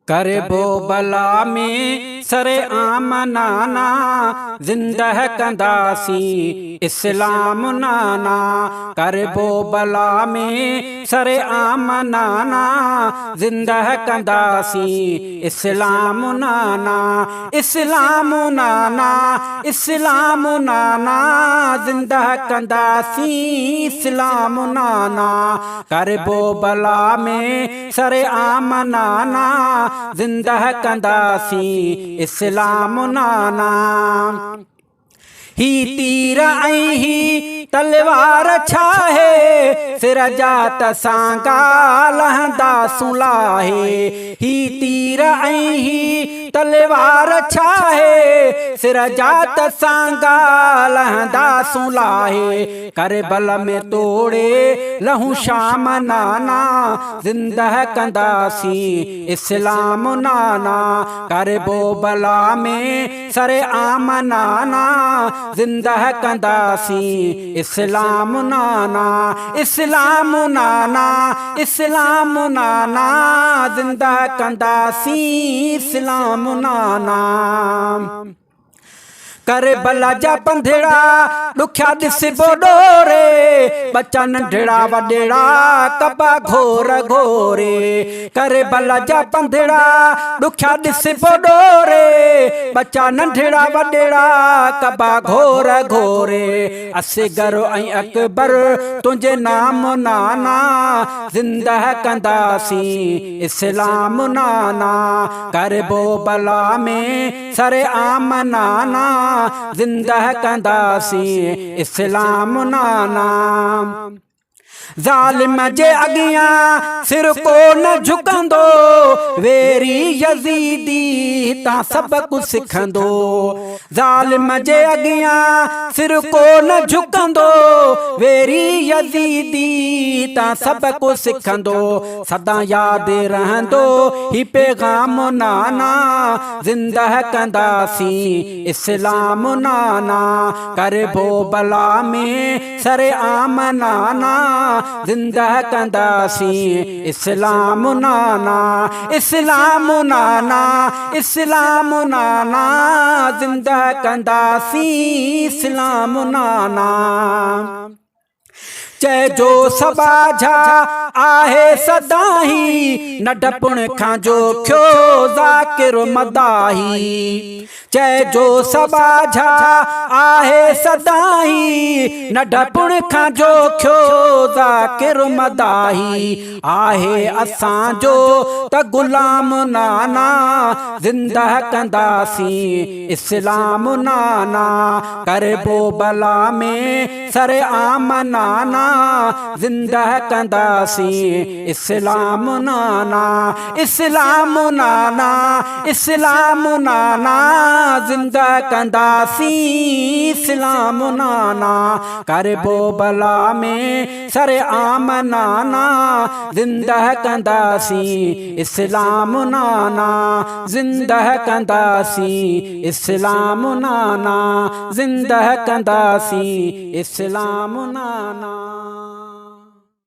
करबो बला में सरे आम नाना जिंदह कंदासी इस्लाम नाना। करबो बला में सरे आम नाना जिंदह कंदासी इस्लाम नाना। इस्लाम नाना इस्लाम नाना जिंदह कंदासी इस्लाम नाना। करबो बला में सरे आम नाना जिंदह कंदासी इस्लाम नाना। ही तीर ऐं ही तलवार छाहे सिर जात सांगा लहंदा सुलाहे। ही तीर ऐं ही तलवार छाहे सिर जात सांगा लहंदा सुलाहे। करबल में तोड़े लहू शाम नाना जिंदह कंदासी इस्लाम नाना। करबो बला में सरे आम नाना जिंदह कंदासी इस्लाम नाना। इस्लाम नाना इस्लाम नाना जिंदह कंदासी इस्लाम नाना। करबला जा पंधड़ा दुखिया दिसबो डोरे बच्चा नंढड़ा वडेड़ा कबा घोर घोरे। करबला जा पंधड़ा दुखिया दिसबो डोरे बच्चा नंढड़ा वडेड़ा कबा घोर घोरे। असगर ऐं अकबर तुंहिंजे नाम नाना जिंदह कंदासी इस्लाम नाना। करबो बला में सरे आम नाना जिंदह कंदासी इस्लाम नाना। ज़ालिम जे अगियां सिर को न झुकंदो वेरी यज़ीदी ता सब कुछ सिखंदो। ज़ालिम जे अगियां सिर को न झुकंदो वेरी यज़ीदी ता सब कुछ सिखंदो। सदा याद रहंदो ही पैगाम नाना जिंदह कंदासी इस्लाम नाना। करबो बला में सरे आम नाना जिंदह कंदासी इस्लाम नाना। इस्लाम नाना इस्लाम नाना जिंदह कंदासी इस्लाम नाना। चए जो सबाझा आहे सदाही न डपुण खां जो खियो ज़ाकिर मदाही। चए जो सबाझा आहे सदाही न डपुण खां जो खियो ज़ाकिर मदाही। आहे असांजो त गुलाम नाना जिंदह कंदासी इस्लाम नाना। करबो बला में सरे आम नाना जिंदह कंदासी इस्लाम नाना। इस्लाम नाना इस्लाम नाना जिंदह कंदासी इस्लाम नाना। करबो बला में सरे आम नाना जिंदह कंदासी इस्लाम नाना। जिंदह कंदासी इस्लाम नाना जिंदह कंदासी इस्लाम नाना।